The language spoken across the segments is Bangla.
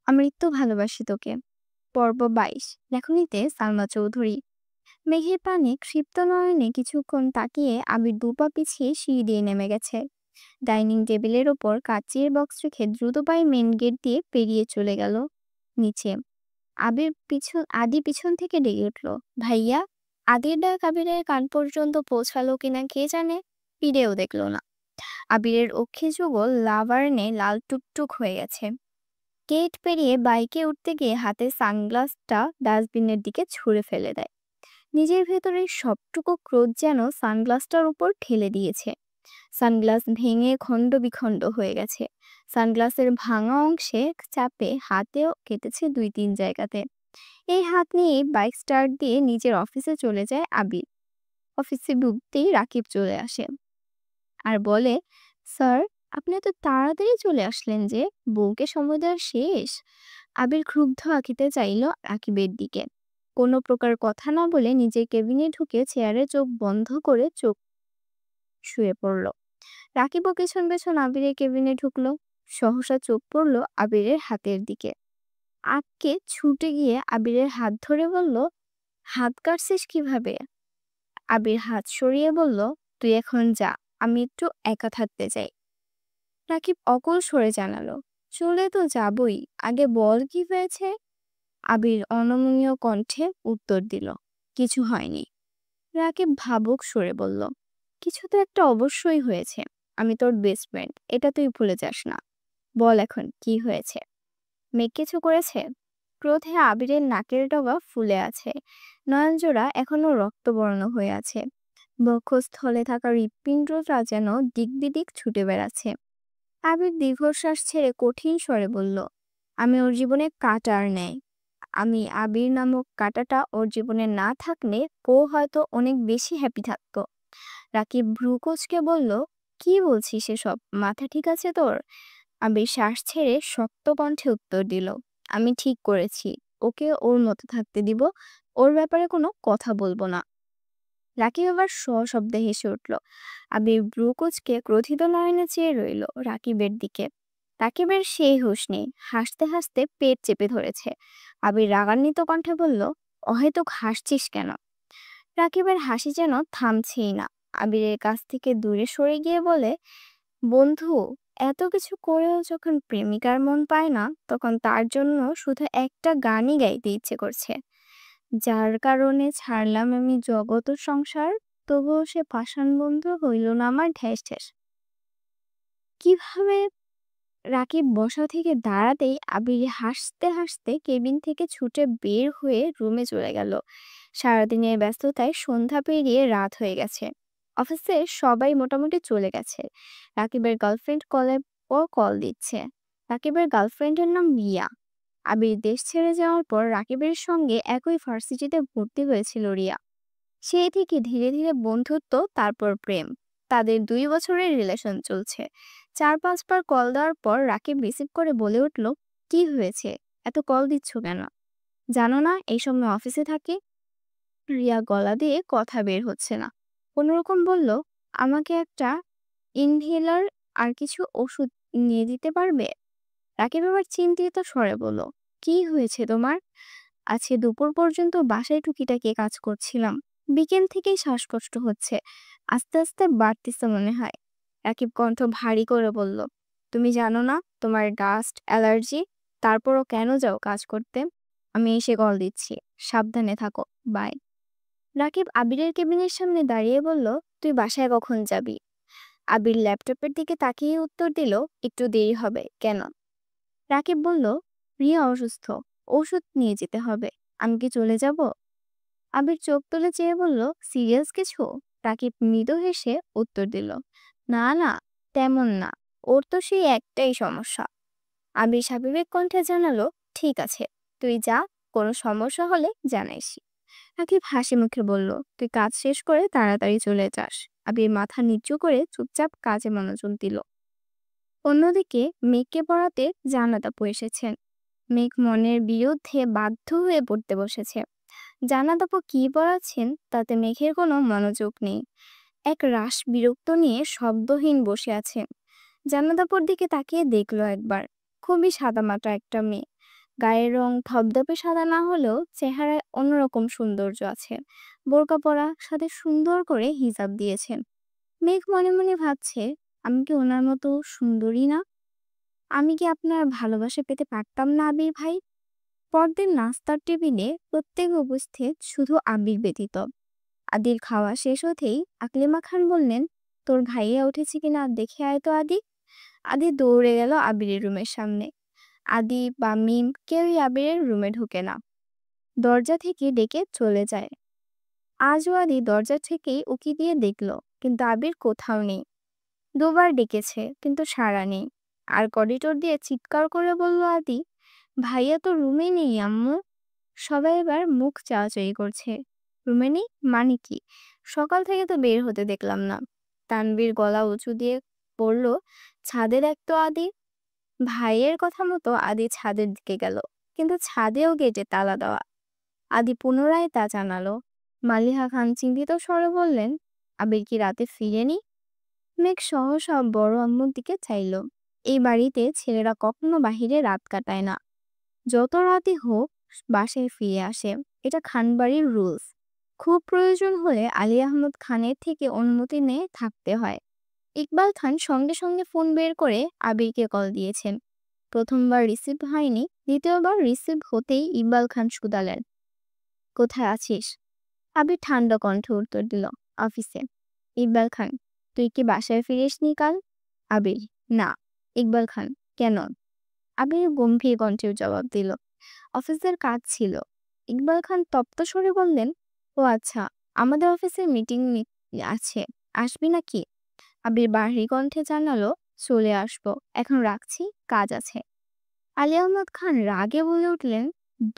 আমৃত্যু ভালোবাসি তোকে। পর্ব ২২ লেখনীতে সালমা চৌধুরী। মেঘের পানে ক্ষিপ্ত নয়নে কিছুক্ষণ তাকিয়ে আবির দুপা পিছিয়ে সিঁড়ি দিয়ে নেমে গেছে। ডাইনিং টেবিলের ওপর কাচের বক্স রেখে দ্রুত পায়ে মেন গেট দিয়ে পেরিয়ে চলে গেল নিচে। আদি পিছন থেকে ডেকে উঠল, ভাইয়া। আদির ডাক আবিরের কান পর্যন্ত পৌঁছালো কিনা কে জানে, ফিরেও দেখলো না। আবিরের অক্ষি যুগল লাভার্নে লাল টুকটুক হয়ে গেছে। গেট পেরিয়ে বাইকে উঠতে গিয়ে হাতে সানগ্লাসটা ডাস্টবিনের দিকে ছুঁড়ে ফেলে দেয়। নিজের ভেতরের সবটুকু ক্রোধ যেন সানগ্লাসটার উপর ঠেলে দিয়েছে। সানগ্লাস ভেঙে খণ্ড বিখণ্ড হয়ে গেছে। সানগ্লাসের ভাঙা অংশে চাপে হাতেও কেটেছে ২-৩ জায়গাতে। এই হাত নিয়ে বাইক স্টার্ট দিয়ে নিজের অফিসে চলে যায় আবির। অফিসে ঢুকতেই রাকিব চলে আসে আর বলে, স্যার, আপনি এত তাড়াতাড়ি চলে আসলেন যে, বউকে সময় দেওয়া শেষ? আবির ক্ষুব্ধ আঁকিতে চাইল রাকিবের দিকে। কোনো প্রকার কথা না বলে নিজের কেবিনে ঢুকে চেয়ারে চোখ বন্ধ করে চোখ শুয়ে পড়ল। রাকিবও পেছন পেছন আবিরের কেবিনে ঢুকলো। সহসা চোখ পড়ল আবিরের হাতের দিকে। আঁককে ছুটে গিয়ে আবিরের হাত ধরে বলল, হাত কাটছিস কিভাবে? আবির হাত সরিয়ে বলল, তুই এখন যা, আমি একটু একা থাকতে চাই। রাকিব অকল সরে জানালো, চলে তো যাবই, আগে বল কি হয়েছে? আবির অনমনীয় কণ্ঠে উত্তর দিল, কিছু হয়নি। রাকিব ভাবুক সরে বলল, কিছু তো একটা অবশ্যই হয়েছে। আমি তোর বেস্ট ফ্রেন্ড, এটা তুই ভুলে যাস না। বল এখন কি হয়েছে? মেঘ কিছু করেছে? ক্রোধে আবিরের নাকের ডগা ফুলে আছে। নয়নজোড়া এখনো রক্তবর্ণ হয়ে আছে। বক্ষস্থলে থাকা হৃৎপিণ্ডটা যেন দিক ছুটে বেড়াচ্ছে। আবির দীর্ঘশ্বাস ছেড়ে কঠিন স্বরে বলল, আমি ওর জীবনে কাঁটার নেই। আমি আবির নামক কাঁটাটা ওর জীবনে না থাকলে ও হয়তো অনেক বেশি হ্যাপি থাকতো। রাকিব ভ্রু কুঁচকে বলল, কি বলছিস এসব, মাথা ঠিক আছে তোর? আবির শ্বাস ছেড়ে শক্ত কণ্ঠে উত্তর দিল, আমি ঠিক করেছি, ওকে ওর মতো থাকতে দিব, ওর ব্যাপারে কোনো কথা বলবো না। রাকিব আবার সশব্দে হেসে উঠল। আবির ভ্রু কুঁচকে ক্রোধিত নয়নে চেয়ে রইল রাকিবের দিকে। রাকিবের সেই হুঁশ নেই, হাসতে হাসতে পেট চেপে ধরেছে। আবির রাগান্বিত কণ্ঠে বলল, অহেতুক হাসছিস কেন? রাকিবের হাসি যেন থামছেই না। আবিরের কাছ থেকে দূরে সরে গিয়ে বলে, বন্ধু, এত কিছু করেও যখন প্রেমিকার মন পায় না, তখন তার জন্য শুধু একটা গানই গাইতে ইচ্ছে করছে। যার কারণে ছাড়লাম আমি জগত ও সংসার, তবুও সে পাষাণ বন্ধু হইল না আমার ঠেস ঠেস। কিভাবে? রাকিব বসা থেকে দাঁড়াতেই আবির হাসতে হাসতে কেবিন থেকে ছুটে বের হয়ে রুমে চলে গেল। সারাদিনের ব্যস্ততায় সন্ধ্যা পেরিয়ে রাত হয়ে গেছে। অফিসে সবাই মোটামুটি চলে গেছে। রাকিবের গার্লফ্রেন্ড কলের পর কল দিচ্ছে। রাকিবের গার্লফ্রেন্ডের নাম রিয়া। আবির দেশ ছেড়ে যাওয়ার পর রাকিবের সঙ্গে একই ভার্সিটিতে ভর্তি হয়েছিল রিয়া। সেই থেকে ধীরে ধীরে বন্ধুত্ব, তারপর প্রেম। তাদের ২ বছরের রিলেশন চলছে। ৪-৫ বার কল দেওয়ার পর রাকিব রিসিভ করে বলে উঠল, কি হয়েছে, এত কল দিচ্ছ কেন? জানো না এই সময় অফিসে থাকি। রিয়া গলা দিয়ে কথা বের হচ্ছে না। কোনোরকম বলল, আমাকে একটা ইনহেলার আর কিছু ওষুধ নিয়ে দিতে পারবে? রাকিব এবার চিন্তিত স্বরে বলল, কি হয়েছে তোমার? আজকে দুপুর পর্যন্ত বাসায় টুকিটাকি কাজ করছিলাম, বিকেল থেকেই শ্বাসকষ্ট হচ্ছে, আস্তে আস্তে বাড়তিছে মনে হয়। রাকিব কণ্ঠ ভারী করে বলল, তুমি জানো না তোমার ডাস্ট অ্যালার্জি? তারপরও কেন যাও কাজ করতে? আমি এসে কল দিচ্ছি, সাবধানে থাকো, বাই। রাকিব আবিরের কেবিনের সামনে দাঁড়িয়ে বলল, তুই বাসায় কখন যাবি? আবির ল্যাপটপের দিকে তাকিয়ে উত্তর দিল, একটু দেরি হবে। কেন? রাকিব বলল, রিয়া অসুস্থ, ওষুধ নিয়ে যেতে হবে। আমি কি চলে যাব? আবির চোখ তুলে চেয়ে বলল, সিরিয়াস কিছু? রাকিব মৃদু হেসে উত্তর দিল, না না, তেমন না, ওর তো সেই একটাই সমস্যা। আবির স্বাভাবিক কণ্ঠে জানালো, ঠিক আছে, তুই যা, কোনো সমস্যা হলে জানাইস। রাকিব হাসি মুখে বলল, তুই কাজ শেষ করে তাড়াতাড়ি চলে যাস। আবির মাথা নিচু করে চুপচাপ কাজে মনোযোগ দিল। অন্যদিকে মেঘকে পড়াতে জানাত আপু এসেছেন। মেঘ মনের বিরুদ্ধে বাধ্য হয়ে পড়তে বসেছে। জানাত আপু কি পড়াচ্ছেন তাতে মেঘের কোনো মনোযোগ নেই। এক রাশ বিরক্ত নিয়ে শব্দহীন বসে আছে। জানাত আপুর দিকে তাকিয়ে দেখলো একবার। খুবই সাদামাটা একটা মেয়ে। গায়ের রং ধবধবে সাদা না হলেও চেহারায় অন্যরকম সৌন্দর্য আছে। বোরকা পরা, সাথে সুন্দর করে হিজাব দিয়েছেন। মেঘ মনে মনে ভাবছে, আমি কি ওনার মতো সুন্দরী না? আমি কি আপনার ভালোবাসা পেতে পারতাম না আবির ভাই? পরদিন নাস্তার টেবিলে প্রত্যেক উপস্থিত, শুধু আবির ব্যতীত। আদির খাওয়া শেষ হতেই আকলিমা খান বললেন, তোর ভাইয়া উঠেছে কিনা দেখে আয় তো আদি। আদি দৌড়ে গেল আবিরের রুমের সামনে। আদি বা মিম কেউই আবিরের রুমে ঢোকে না, দরজা থেকে ডেকে চলে যায়। আজও আদি দরজা থেকেই উকি দিয়ে দেখলো, কিন্তু আবির কোথাও নেই। দুবার ডেকেছে কিন্তু সাড়া নেই। আর করিডোর দিয়ে চিৎকার করে বলল আদি, ভাইয়া তো রুমে নেই আম্মু। সবাই এবার মুখ চাওয়াচাই করছে। রুমে নেই মানে কি? সকাল থেকে তো বের হতে দেখলাম না। তানভীর গলা উঁচু দিয়ে বলল, ছাদে দেখতো আদি। ভাইয়ের কথা মতো আদি ছাদের দিকে গেল, কিন্তু ছাদেও গেটে তালা দেওয়া। আদি পুনরায় তা জানালো। মালিহা খান চিন্তিত স্বরে বললেন, আবির কি রাতে ফিরেনি? মেঘ সহসা বড় আম্মুর দিকে চাইল। এই বাড়িতে ছেলেরা কখনো বাহিরে রাত কাটায় না, যত রাতই হোক বাসায় ফিরে আসে। এটা খানবাড়ির রুলস। খুব প্রয়োজন হলে আলী আহমদ খানের থেকে অনুমতি নিয়ে থাকতে হয়। ইকবাল খান সঙ্গে সঙ্গে ফোন বের করে আবিরকে কল দিয়েছেন। প্রথমবার রিসিভ হয়নি, দ্বিতীয়বার রিসিভ হতেই ইকবাল খান শুধালেন, কোথায় আছিস? আবির ঠান্ডা কণ্ঠে উত্তর দিল, অফিসে। ইকবাল খান, তুই কি বাসায় ফিরিসনি কাল? আবির, না। ইকবাল খান, কেন? আবির গম্ভীর কণ্ঠে জবাব দিল, অফিসের কাজ ছিল। ইকবাল খান তপ্ত স্বরে বললেন, ও আচ্ছা, আমাদের অফিসের মিটিং আছে, আসবি নাকি? আবির বাহরি কণ্ঠে জানালো, চলে আসবো, এখন রাখছি, কাজ আছে। আলী আহমদ খান রাগে বলে উঠলেন,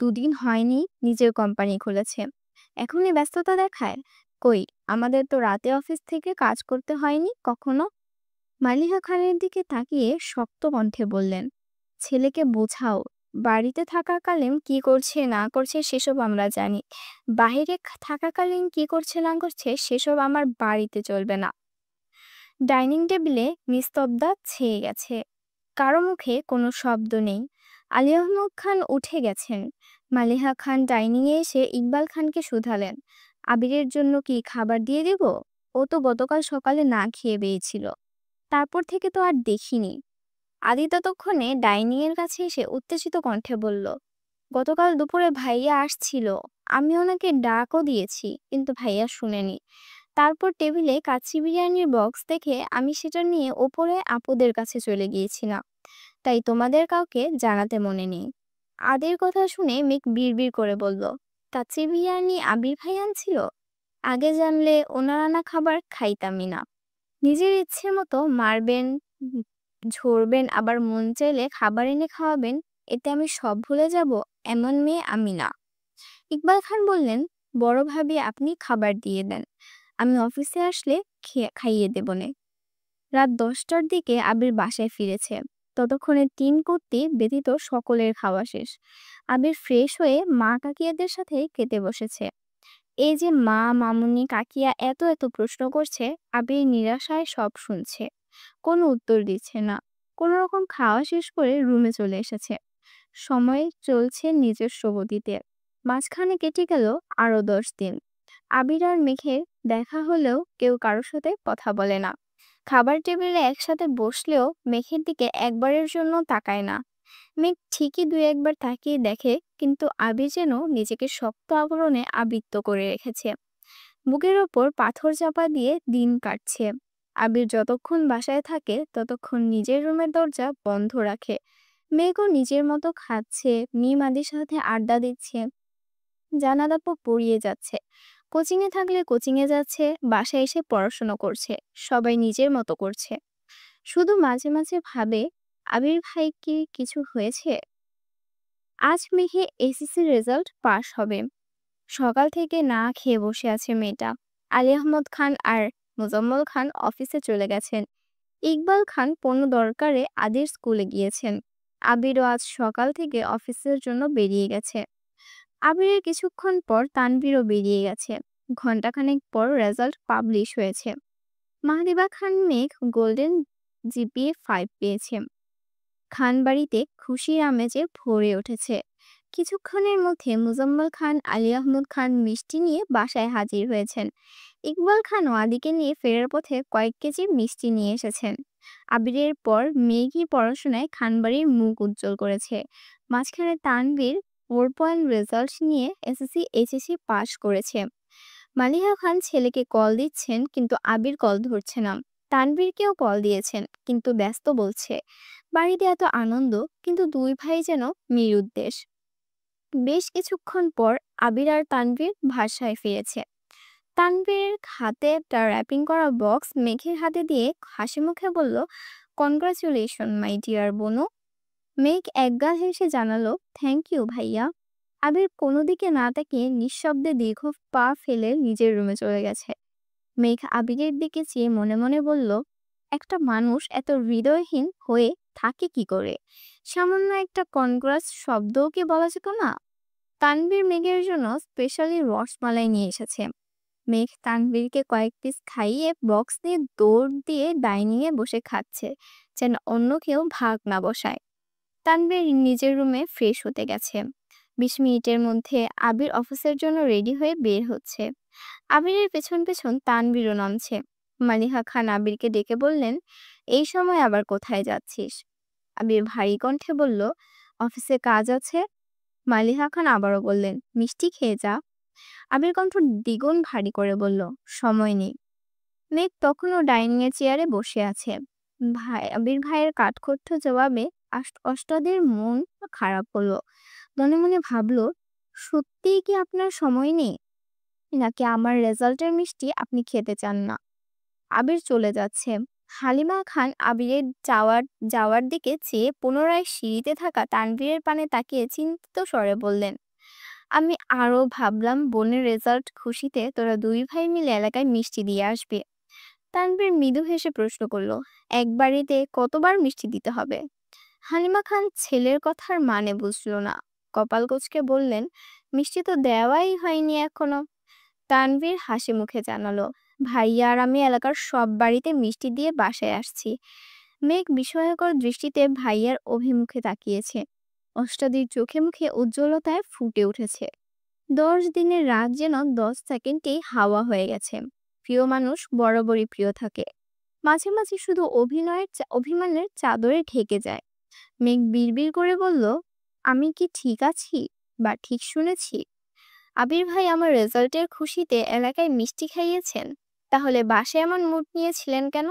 দুদিন হয়নি নিজের কোম্পানি খুলেছে, এখনই ব্যস্ততা দেখায়? কই, আমাদের তো রাতে অফিস থেকে কাজ করতে হয়নি কখনো। মালিহা খানের দিকে তাকিয়ে শক্ত কণ্ঠে বললেন, ছেলেকে বোঝাও, বাড়িতে থাকাকালীন কি করছে না করছে সেসব আমরা জানি, বাইরে থাকাকালীন কি করছে না করছে সেসব আমার বাড়িতে চলবে না। ডাইনিং টেবিলে নিস্তব্ধতা ছেয়ে গেছে, কারো মুখে কোনো শব্দ নেই। আলী আহমদ খান উঠে গেছেন। মালিহা খান ডাইনিংয়ে এসে ইকবাল খানকে শুধালেন, আবিরের জন্য কি খাবার দিয়ে দেব? ও তো গতকাল সকালে না খেয়ে বেরিয়েছিল, তারপর থেকে তো আর দেখিনি। আদি ততক্ষণে ডাইনিং এর কাছে এসে উত্তেজিত কণ্ঠে বলল, গতকাল দুপুরে ভাইয়া আসছিল, আমি ওনাকে ডাকও দিয়েছি, কিন্তু ভাইয়া শুনেনি। তারপর টেবিলে কাচ্চি বিরিয়ানির বক্স দেখে আমি সেটা নিয়ে ওপরে আপুদের কাছে চলে গিয়েছিলাম, তাই তোমাদের কাউকে জানাতে মনে নেই। আদির কথা শুনে মেঘ বিড়বিড় করে বলল, কাচ্চি বিরিয়ানি আবির ভাই আনছিল? আগে জানলে ওনার আনা খাবার খাইতামই না। নিজের ইচ্ছে মতো মারবেন, উম, ঝরবেন, আবার মন চাইলে খাবার এনে খাওয়াবেন, এতে আমি সব ভুলে যাব? এমন মেয়ে আমি না। ইকবাল খান বললেন, বড় ভাবি আপনি খাবার দিয়ে দেন, আমি অফিসে আসলে খাইয়ে দেবনে। রাত 10টার দিকে আবির বাসায় ফিরেছে। ততক্ষণে তিন কর্তী ব্যতীত সকলের খাওয়া শেষ। আবির ফ্রেশ হয়ে মা কাকিয়াদের সাথে খেতে বসেছে। এই যে মা, মামুনি, কাকিয়া এত এত প্রশ্ন করছে, আবির নিরাশায় সব শুনছে, কোনো উত্তর দিচ্ছে না। কোনো রকম খাওয়া শেষ করে রুমে চলে এসেছে। সময় চলছে নিজস্ব গতিতে। মাঝখানে কেটে গেল আরো 10 দিন। আবির আর মেঘের দেখা হলেও কেউ কারোর সাথে কথা বলে না। খাবার টেবিলে একসাথে বসলেও মেঘের দিকে একবারের জন্য তাকায় না। মেঘ ঠিকই দুই একবার তাকিয়ে দেখে, কিন্তু আবির যেন নিজেকে শক্ত আবরণে আবৃত্ত করে রেখেছে। বুকের ওপর পাথর চাপা দিয়ে দিন কাটছে। আবির যতক্ষণ বাসায় থাকে ততক্ষণ নিজের রুমের দরজা বন্ধ রাখে। মেঘও নিজের মতো খাচ্ছে, মিম আদির সাথে আড্ডা দিচ্ছে, জানালাপো পড়িয়ে যাচ্ছে। কোচিংয়ে থাকলে কোচিংয়ে যাচ্ছে, বাসায় এসে পড়াশোনা করছে, সবাই নিজের মতো করছে। শুধু মাঝে মাঝে ভাবে, আবির ভাই কি কিছু হয়েছে? আজ মেঘে এসএসসি রেজাল্ট পাশ হবে। সকাল থেকে না খেয়ে বসে আছে মেয়েটা। আলী আহমদ খান আর মোজাম্মল খান অফিসে চলে গেছেন। ইকবাল খান কোনো দরকারে আদির স্কুলে গিয়েছেন। আবিরও আজ সকাল থেকে অফিসের জন্য বেরিয়ে গেছে। আবিরের কিছুক্ষণ পর তানভীরও বেরিয়ে গেছে। ঘণ্টাখানেক পর রেজাল্ট পাবলিশ হয়েছে। মাহদিবা খান মেঘ গোল্ডেন জিপিএ 5 পেয়েছে। খানবাড়িতে খুশির আমেজে ভরে উঠেছে। কিছুক্ষণের মধ্যে মুজাম্মেল খান, আলী আহমদ খান মিষ্টি নিয়ে বাসায় হাজির হয়েছেন। ইকবাল খানও আদিকে নিয়ে ফেরার পথে কয়েক কেজি মিষ্টি নিয়ে এসেছেন। আবিরের পর মেঘই পড়াশোনায় খানবাড়ির মুখ উজ্জ্বল করেছে। মাঝখানে তানভীর 4 পয়েন্ট রেজাল্ট নিয়ে এসএসসি এইচএসসি পাশ করেছে। মালিহা খান ছেলেকে কল দিচ্ছেন কিন্তু আবির কল ধরছে না। তানভীরকেও কল দিয়েছেন কিন্তু ব্যস্ত বলছে। বাড়িতে এত আনন্দ কিন্তু দুই ভাই যেন নিরুদ্দেশ। বেশ কিছুক্ষণ পর আবির আর তানভীর বাসায় ফিরেছে। তানভীরের হাতে একটা র্যাপিং করা বক্স মেঘের হাতে দিয়ে হাসি মুখে বলল, কনগ্রাচুলেশন মাই ডিয়ার বোনো। মেঘ একগাল হেসে জানালো, থ্যাংক ইউ ভাইয়া। আবির কোনো দিকে না তাকিয়ে নিঃশব্দে দীর্ঘ পা ফেলে নিজের রুমে চলে গেছে। মেঘ আবিরের দিকে চেয়ে মনে মনে বলল, একটা মানুষ এত হৃদয়হীন হয়ে থাকে কি করে? সামান্য একটা কনগ্রাস শব্দও কি বলা যেত না? তানভীর মেঘের জন্য স্পেশালি রসমালাই নিয়ে এসেছে। মেঘ তানভীরকে কয়েক পিস খাইয়ে বক্স নিয়ে দৌড় দিয়ে ডাইনিং এ বসে খাচ্ছে, যেন অন্য কেউ ভাগ না বসায়। তানভীর নিজের রুমে ফ্রেশ হতে গেছে। 20 মিনিটের মধ্যে আবির অফিসের জন্য রেডি হয়ে বের হচ্ছে। আবিরের পেছন পেছন তানভীরও নামছে। মালিহা খান আবিরকে ডেকে বললেন, এই সময় আবার কোথায় যাচ্ছিস? আবির ভারী কণ্ঠে বলল, অফিসে কাজ আছে। মালিহা খান আবারও বললেন, মিষ্টি খেয়ে যা। আবির কণ্ঠ দ্বিগুণ ভারী করে বলল, সময় নেই। মেঘ তখনও ডাইনিং এর চেয়ারে বসে আছে। আবির ভাইয়ের কাঠখোট্ট জবাবে অষ্টাদের মন খারাপ হলো। মনে মনে ভাবলো, সত্যিই কি আপনার সময় নেই, নাকি আমার রেজাল্টের মিষ্টি আপনি খেতে চান না? আবির চলে যাচ্ছে। হালিমা খান আবিরের যাওয়ার যাওয়ার দিকে চেয়ে পুনরায় সিঁড়িতে থাকা তানভীরের পানে তাকিয়ে চিন্তিত স্বরে বললেন, আমি আরো ভাবলাম বোনের রেজাল্ট খুশিতে তোরা দুই ভাই মিলে এলাকায় মিষ্টি দিয়ে আসবে। তানভীর মৃদু হেসে প্রশ্ন করলো, এক বাড়িতে কতবার মিষ্টি দিতে হবে? হালিমা খান ছেলের কথার মানে বুঝলো না। কপাল কুঁচকে বললেন, মিষ্টি তো দেওয়াই হয়নি এখনো। তানভীর হাসি মুখে জানালো, ভাইয়া আর আমি এলাকার সব বাড়িতে মিষ্টি দিয়ে বাসায় আসছি। মেঘ বিস্ময়কর দৃষ্টিতে ভাইয়ার অভিমুখে তাকিয়েছে। অষ্টাদির চোখে মুখে উজ্জ্বলতায় ফুটে উঠেছে। 10 দিনের রাত যেন 10 সেকেন্ডেই হাওয়া হয়ে গেছে। প্রিয় মানুষ বরাবরই প্রিয় থাকে, মাঝে মাঝে শুধু অভিমানের চাদরে ঢেকে যায়। মেঘ বিড়বিড় করে বলল, আমি কি ঠিক আছি বা ঠিক শুনেছি? আবির ভাই আমার রেজাল্টের খুশিতে এলাকায় মিষ্টি খাইয়েছেন, তাহলে বাসায় এমন মুড নিয়েছিলেন কেন?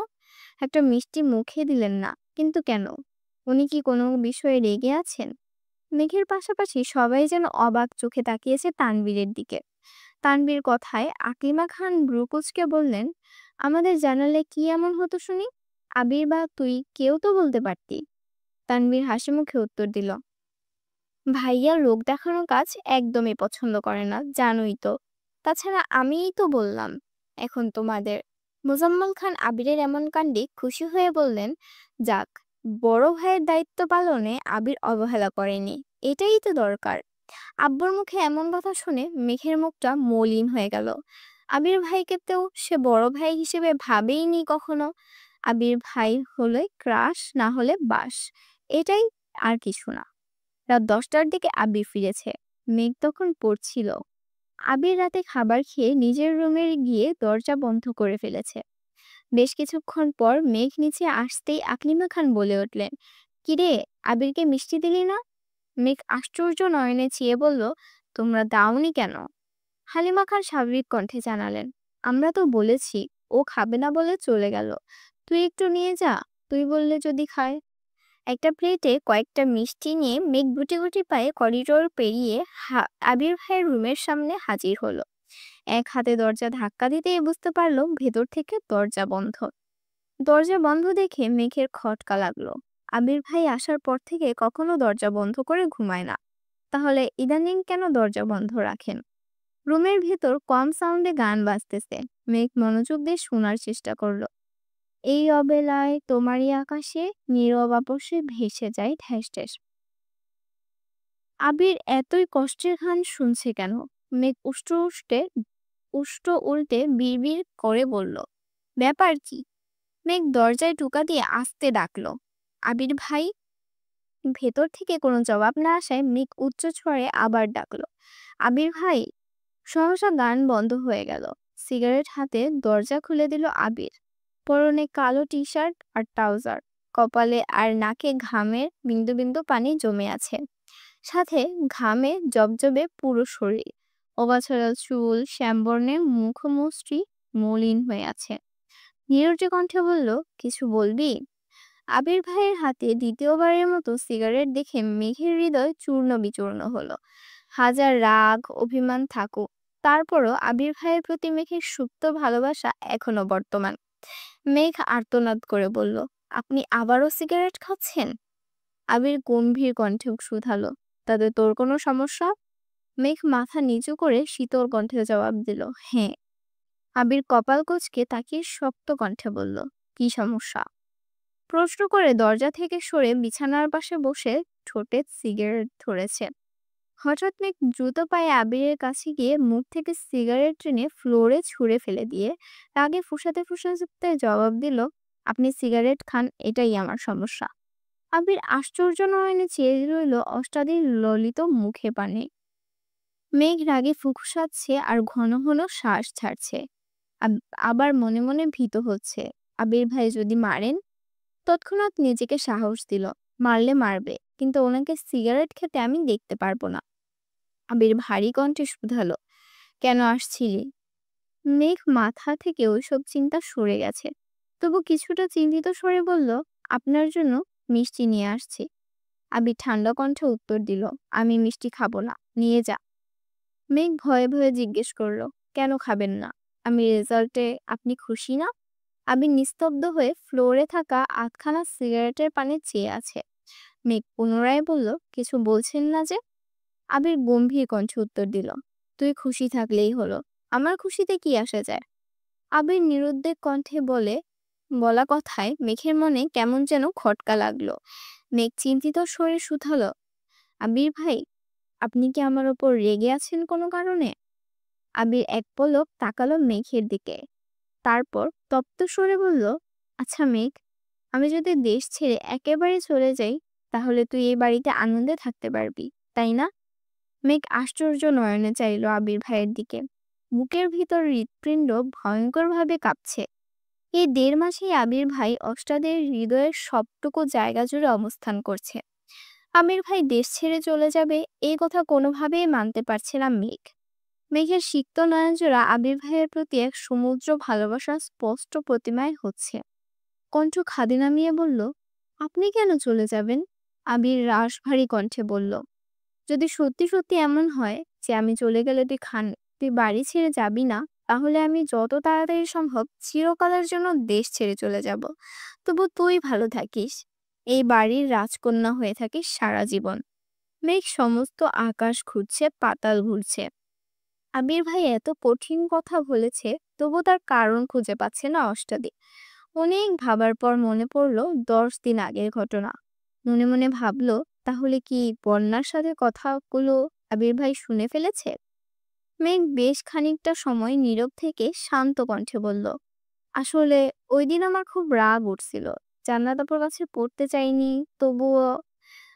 একটা মিষ্টি মুখে দিলেন না, কিন্তু কেন? উনি কি কোনো বিষয়ে রেগে আছেন? মেঘের পাশাপাশি সবাই যেন অবাক চোখে তাকিয়েছে তানভীরের দিকে। তানভীর কথায় আকলিমা খান ভ্রু কুঁচকে বললেন, আমাদের জানালে কি এমন হতো শুনি? আবির বা তুই কেউ তো বলতে পারতি। তানভীর হাসি মুখে উত্তর দিল, ভাইয়া লোক দেখানো কাজ একদমই পছন্দ করে না, জানোই তো। তাছাড়া আমিই তো বললাম এখন তোমাদের। মোজাম্মেল খান আবিরের এমন কাণ্ডে খুশি হয়ে বললেন, যাক, বড় ভাইয়ের দায়িত্ব পালনে আবির অবহেলা করেনি, এটাই তো দরকার। আব্বুর মুখে এমন কথা শুনে মেঘের মুখটা মলিন হয়ে গেল। আবির ভাইকে তো সে বড় ভাই হিসেবে ভাবেইনি কখনো। আবির ভাই হলে ক্রাশ, না হলে বাস, এটাই, আর কিছু না। রাত 10টার দিকে আবির ফিরেছে। মেঘ তখন পড়ছিল। আবির রাতে খাবার খেয়ে নিজের রুমে গিয়ে দরজা বন্ধ করে ফেলেছে। বেশ কিছুক্ষণ পর মেঘ নিচে আসতেই আকলিমা খান বলে উঠলেন, কিরে, আবিরকে মিষ্টি দিলি না? মেঘ আশ্চর্য নয়নে চেয়ে বলল, তোমরা দাওনি কেন? হালিমা খান স্বাভাবিক কণ্ঠে জানালেন, আমরা তো বলেছি, ও খাবে না বলে চলে গেল। তুই একটু নিয়ে যা, তুই বললে যদি খায়। একটা প্লেটে কয়েকটা মিষ্টি নিয়ে মেঘ গুটি গুটি পায়ে করিডোর পেরিয়ে আবির ভাইয়ের রুমের সামনে হাজির হলো। এক হাতে দরজা ধাক্কা দিতেই বুঝতে পারলো ভেতর থেকে দরজা বন্ধ। দরজা বন্ধ দেখে মেঘের খটকা লাগলো। আবির ভাই আসার পর থেকে কখনো দরজা বন্ধ করে ঘুমায় না, তাহলে ইদানিং কেন দরজা বন্ধ রাখেন? রুমের ভেতর কম সাউন্ডে গান বাজতেছে। মেঘ মনোযোগ দিয়ে শোনার চেষ্টা করলো। এই অবেলায় তোমারই আকাশে নীরব আপসে ভেসে যায় ঠেস ঠেস। আবির এতই কষ্টের গান শুনছে কেন? মেঘ উষ্ট উল্টে বিড়বিড় করে বলল, ব্যাপার কি? মেঘ দরজায় টোকা দিয়ে আস্তে ডাকলো, আবির ভাই। ভেতর থেকে কোনো জবাব না আসায় মেঘ উচ্চ স্বরে আবার ডাকলো, আবির ভাই। সহসা গান বন্ধ হয়ে গেল। সিগারেট হাতে দরজা খুলে দিল আবির। পরনে কালো টি শার্ট আর ট্রাউজার, কপালে আর নাকে ঘামের বিন্দু বিন্দু পানি জমে আছে, সাথে ঘামে জবজবে পুরো শরীর। অবাছাড়া চুল, শ্যামবর্ণের মুখমশ্রী মলিন হয়ে আছে। নীরজে কণ্ঠে বলল, কিছু বলবি? আবির ভাইয়ের হাতে দ্বিতীয়বারের মতো সিগারেট দেখে মেঘের হৃদয় চূর্ণ বিচূর্ণ হলো। হাজার রাগ অভিমান থাকুক, তারপরও আবির ভাইয়ের প্রতি মেঘের সুপ্ত ভালোবাসা এখনো বর্তমান। মেঘ আর্তনাদ করে বলল, আপনি আবারও সিগারেট খাচ্ছেন? আবির গম্ভীর কণ্ঠে শুধালো, তাতে তোর কোনো সমস্যা? মেঘ মাথা নিচু করে শীতল কণ্ঠে জবাব দিল, হ্যাঁ। আবির কপাল কুঁচকে তাকিয়ে শক্ত কণ্ঠে বলল, কি সমস্যা? প্রশ্ন করে দরজা থেকে সরে বিছানার পাশে বসে ঠোঁটে সিগারেট ধরেছে। হঠাৎ মেঘ দ্রুত পায়ে আবিরের কাছে গিয়ে মুখ থেকে সিগারেট টেনে ফ্লোরে ছুঁড়ে ফেলে দিয়ে রাগে ফুঁসাতে ফুঁসাতে জবাব দিল, আপনি সিগারেট খান, এটাই আমার সমস্যা। আবির আশ্চর্য নয়নে চেয়ে রইল অষ্টাদির ললিত মুখে পানে। মেঘ রাগে ফুঁসকাচ্ছে আর ঘন ঘন শ্বাস ছাড়ছে। আবার মনে মনে ভীত হচ্ছে, আবির ভাই যদি মারেন। তৎক্ষণাৎ নিজেকে সাহস দিল, মারলে মারবে, কিন্তু ওনাকে সিগারেট খেতে আমি দেখতে পারবো না। আবির ভারী কণ্ঠে শুধালো, কেন আসছিলি? মেঘ মাথা থেকে ওইসব চিন্তা সরে গেছে, তবু কিছুটা চিন্তিত স্বরে বলল, আপনার জন্য মিষ্টি নিয়ে আসছি। আবির ঠান্ডা কণ্ঠে উত্তর দিল, আমি মিষ্টি খাবো না, নিয়ে যা। মেঘ ভয়ে ভয়ে জিজ্ঞেস করলো, কেন খাবেন না? আমি রেজাল্টে আপনি খুশি না? আবির নিস্তব্ধ হয়ে ফ্লোরে থাকা আধখানা সিগারেটের পানে চেয়ে আছে। মেঘ পুনরায় বলল, কিছু বলছেন না যে? আবির গম্ভীর কণ্ঠে উত্তর দিল, তুই খুশি থাকলেই হলো, আমার খুশিতে কি আসে যায়? আবির নিরুদ্বেগ কণ্ঠে বলা কথায় মেঘের মনে কেমন যেন খটকা লাগলো। মেঘ চিন্তিত স্বরে শুধালো, আবির ভাই, আপনি কি আমার ওপর রেগে আছেন কোনো কারণে? আবির এক পলক তাকালো মেঘের দিকে, তারপর তপ্ত স্বরে বলল, আচ্ছা মেঘ, আমি যদি দেশ ছেড়ে একেবারে চলে যাই, তাহলে তুই এই বাড়িতে আনন্দে থাকতে পারবি, তাই না? মেঘ আশ্চর্য নয়নে চাইল আবির ভাইয়ের দিকে। বুকের ভিতর হৃৎপিণ্ড ভয়ঙ্করভাবে কাঁপছে। এই ১.৫ মাসেই আবির ভাই অষ্টাদের হৃদয়ের সবটুকু জায়গা জুড়ে অবস্থান করছে। আবির ভাই দেশ ছেড়ে চলে যাবে, এই কথা কোনোভাবেই মানতে পারছে না মেঘ। মেঘের সিক্ত নয়নজোড়া আবির ভাইয়ের প্রতি এক সমুদ্র ভালোবাসা স্পষ্ট প্রতিমায় হচ্ছে। কণ্ঠ খাদে নামিয়ে বলল, আপনি কেন চলে যাবেন? আবির রাশ ভারী কণ্ঠে বলল, যদি সত্যি সত্যি এমন হয় যে আমি চলে গেলে তুই বাড়ি ছেড়ে যাবি না, তাহলে আমি যত তাড়াতাড়ি সম্ভব চিরকালের জন্য দেশ ছেড়ে চলে যাব। তবু তুই ভালো থাকিস, এই বাড়ির রাজকন্যা হয়ে থাকিস সারা জীবন। মেঘ সমস্ত আকাশ ঘুরছে, পাতাল ঘুরছে। আবির ভাই এত কঠিন কথা বলেছে, তবু তার কারণ খুঁজে পাচ্ছে না অষ্টাদী। অনেক ভাবার পর মনে পড়ল 10 দিন আগের ঘটনা। মনে মনে ভাবলো, তাহলে কি বন্যার সাথে কথাগুলো আবির ভাই শুনে ফেলেছে? মেঘ বেশ খানিকটা সময় নীরব থেকে শান্ত কণ্ঠে বলল, আসলে ওই দিন আমার খুব রাগ উঠছিল। জান্নাত আপুর কাছে পড়তে চাইনি, তবুও।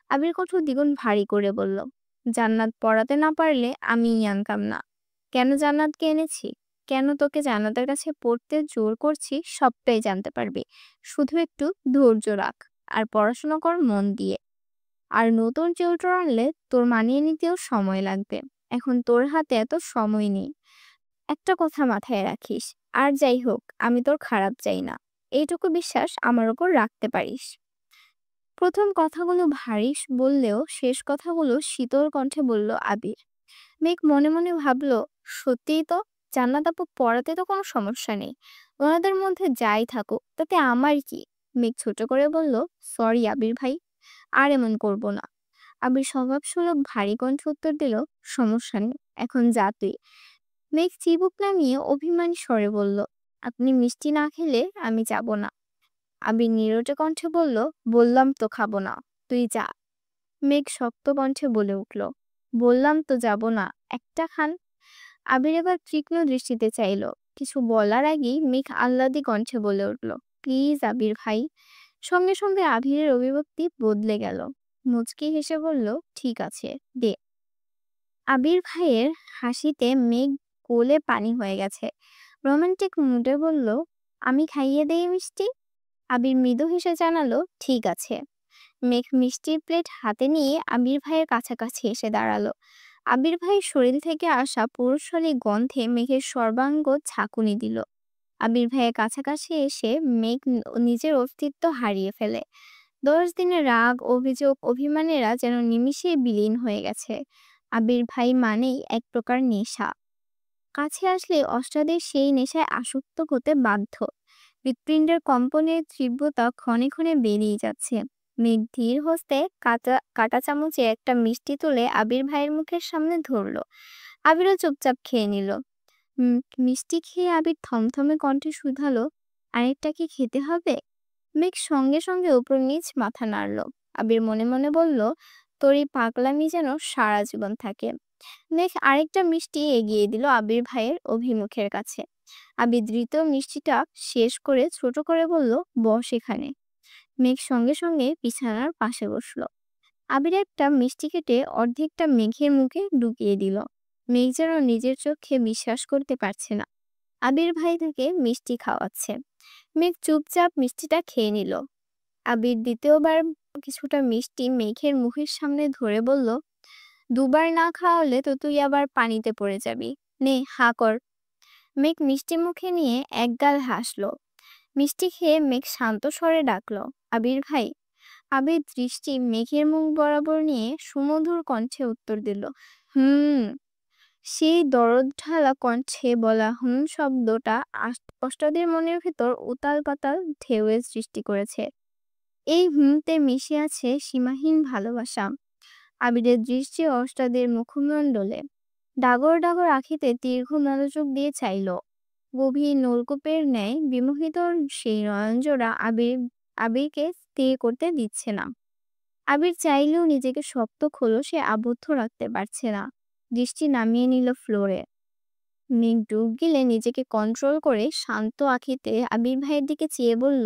আবির কণ্ঠ দ্বিগুণ ভারী করে বলল, জান্নাত পড়াতে না পারলে আমিই আনতাম না। কেন জান্নাতকে এনেছি, কেন তোকে জান্নাতের কাছে পড়তে জোর করছি, সবটাই জানতে পারবি। শুধু একটু ধৈর্য রাখ আর পড়াশোনা কর মন দিয়ে। আর নতুন টিউটর আনলে তোর মানিয়ে নিতেও সময় লাগবে। এখন তোর হাতে এত সময় নেই। একটা কথা মাথায় রাখিস, আর যাই হোক আমি তোর খারাপ চাই না, এইটুকু বিশ্বাস আমার ওপর রাখতে পারিস। প্রথম কথাগুলো ভারী বললেও শেষ কথাগুলো শীতল কণ্ঠে বলল আবির। মেঘ মনে মনে ভাবল, সত্যিই তো, জান্নাত আপু পড়াতে তো কোনো সমস্যা নেই, ওনাদের মধ্যে যাই থাকুক তাতে আমার কি। মেঘ ছোট করে বলল, সরি আবির ভাই, আর এমন করব না। আবির স্বভাবসুলভ ভারী কণ্ঠে উত্তর দিল, সমস্যা নেই, এখন যা তুই। মেঘ চিবুক নামিয়ে অভিমানী স্বরে বলল, আপনি মিষ্টি না খেলে আমি যাব না। আবির নিরটে কণ্ঠে বলল, বললাম তো খাবো না, তুই যা। মেঘ শক্ত কণ্ঠে বলে উঠল, বললাম তো যাব না, একটা খান। আবির এবার তীক্ষ্ণ দৃষ্টিতে চাইল। কিছু বলার আগেই মেঘ আহ্লাদী কণ্ঠে বলে উঠল, প্লিজ আবির ভাই। সঙ্গে সঙ্গে আবিরের অভিব্যক্তি বদলে গেল। মুচকি হেসে বলল, ঠিক আছে, দে। আবির ভাইয়ের হাসিতে মেঘ গোলে পানি হয়ে গেছে। রোমান্টিক মুডে বলল, আমি খাইয়ে দেই মিষ্টি। আবির মৃদু হেসে জানালো, ঠিক আছে। মেঘ মিষ্টির প্লেট হাতে নিয়ে আবির ভাইয়ের কাছাকাছি এসে দাঁড়ালো। আবির ভাইয়ের শরীর থেকে আসা পুরুষালী গন্ধে মেঘের সর্বাঙ্গ ঝাঁকুনি দিল। আবির ভাইয়ের কাছাকাছি এসে মেঘ নিজের অস্তিত্ব হারিয়ে ফেলে। 10 দিনের রাগ, অভিযোগ, অভিমানেরা যেন নিমিষেই বিলীন হয়ে গেছে। আবির ভাই মানেই এক প্রকার নেশা। কাছে আসলে অষ্টাদের সেই নেশায় আসক্ত হতে বাধ্য। হৃৎপিণ্ডের কম্পনের তীব্রতা ক্ষণে ক্ষণে বেড়েই যাচ্ছে। মেঘ ধীর হস্তে কাটা চামচে একটা মিষ্টি তুলে আবির ভাইয়ের মুখের সামনে ধরলো। আবিরও চুপচাপ খেয়ে নিল। উম, মিষ্টি খেয়ে আবির থমথমে কণ্ঠে শুধালো, আরেকটা কি খেতে হবে? মেঘ সঙ্গে সঙ্গে উপর নিচ মাথা নাড়ল। আবির মনে মনে বলল, তোর এই পাগলামি যেন সারা জীবন থাকে। মেঘ আরেকটা মিষ্টি এগিয়ে দিল আবির ভাইয়ের অভিমুখের কাছে। আবির দ্রুত মিষ্টিটা শেষ করে ছোট করে বলল, বস এখানে। মেঘ সঙ্গে সঙ্গে বিছানার পাশে বসলো। আবির একটা মিষ্টি কেটে অর্ধেকটা মেঘের মুখে ঢুকিয়ে দিল। মেঘ যেন নিজের চোখে বিশ্বাস করতে পারছে না। আবির ভাই তাকে মিষ্টি খাওয়াচ্ছে। মেঘ চুপচাপ মিষ্টিটা খেয়ে নিল। আবির দ্বিতীয়বার কিছুটা মিষ্টি মেঘের মুখের সামনে ধরে বলল, দুবার না খাওয়ালে তো তুই আবার পানিতে পড়ে যাবি। নে, হা কর। মেঘ মিষ্টি মুখে নিয়ে একগাল হাসলো। মিষ্টি খেয়ে মেঘ শান্ত স্বরে ডাকলো, আবির ভাই। আবির দৃষ্টি মেঘের মুখ বরাবর নিয়ে সুমধুর কণ্ঠে উত্তর দিল, হুম। সেই দরদ ঢালা কণ্ঠে বলা হুম শব্দটা অষ্টাদের মনের ভেতর উতাল পাতাল ঢেউয়ের সৃষ্টি করেছে। এই হুমতে মিশে আছে সীমাহীন ভালোবাসা। আবিরের দৃষ্টি অষ্টাদের মুখমণ্ডলে। ডাগর ডাগর আখিতে দীর্ঘ মনোযোগ দিয়ে চাইল। গভীর নলকূপের ন্যায় বিমোহিত সেই নয়নজোড়া আবিরকে স্থির করতে দিচ্ছে না। আবির চাইলেও নিজেকে শক্ত খোলসে আবদ্ধ রাখতে পারছে না। দৃষ্টি নামিয়ে নিল ফ্লোরে। মেঘ ডুব গেলে নিজেকে কন্ট্রোল করে শান্ত আখিতে আবির ভাইয়ের দিকে চেয়ে বলল,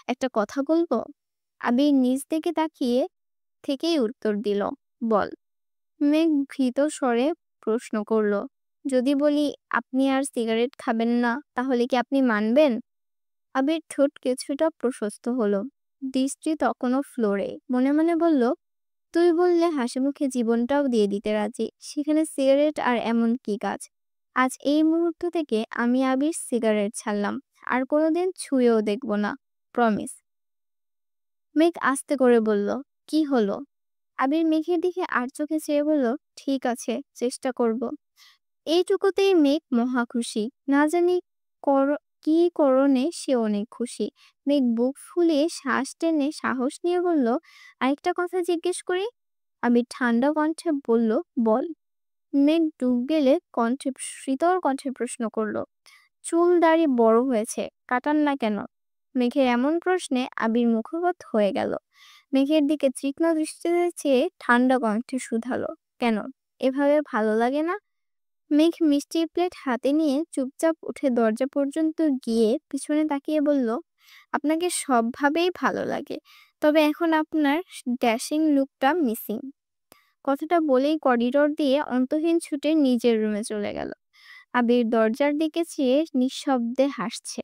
একটা কথা বলবো? আবির নিজ দিকে তাকিয়ে থেকেই উত্তর দিল, বল। মেঘ ভীত স্বরে প্রশ্ন করল, যদি বলি আপনি আর সিগারেট খাবেন না, তাহলে কি আপনি মানবেন? আবির ঠোঁট কিছুটা প্রশস্ত হলো। দৃষ্টি তখনও ফ্লোরে। মনে মনে বলল, তুই বললে হাসি মুখে জীবনটাও দিয়ে দিতে রাজি, সেখানে সিগারেট আর এমন কি কাজ? আজ এই মুহূর্ত থেকে আমি আবির সিগারেট ছাড়লাম। আর কোনোদিন ছুঁয়েও দেখব না। প্রমিস। মেঘ আস্তে করে বলল, কি হলো? আবির মেঘের দিকে আর চোখে চেয়ে বলল, ঠিক আছে, চেষ্টা করব। এইটুকুতেই মেঘ মহা খুশি। না জানি কি করণে সে অনেক খুশি। মেঘ বুক ফুলিয়ে শ্বাস টেনে সাহস নিয়ে বলল, আরেকটা কথা জিজ্ঞেস করি? আবির ঠান্ডা কণ্ঠে বলল, বল। মেঘ ডুব গেলে শীতল কণ্ঠে প্রশ্ন করল, চুল দাড়ি বড় হয়েছে, কাটান না কেন? মেঘের এমন প্রশ্নে আবির মুখগত হয়ে গেল। মেঘের দিকে তীক্ষ্ণ দৃষ্টিতে চেয়ে ঠান্ডা কণ্ঠে শুধালো, কেন? এভাবে ভালো লাগে না? মেঘ মিষ্টির প্লেট হাতে নিয়ে চুপচাপ উঠে দরজা পর্যন্ত গিয়ে পিছনে তাকিয়ে বলল, আপনাকে সবভাবেই ভালো লাগে, তবে এখন আপনার ড্যাশিং লুকটা মিসিং। কথাটা বলেই করিডোর দিয়ে অন্তহীন ছুটে নিজের রুমে চলে গেল। আবির দরজার দিকে চেয়ে নিঃশব্দে হাসছে।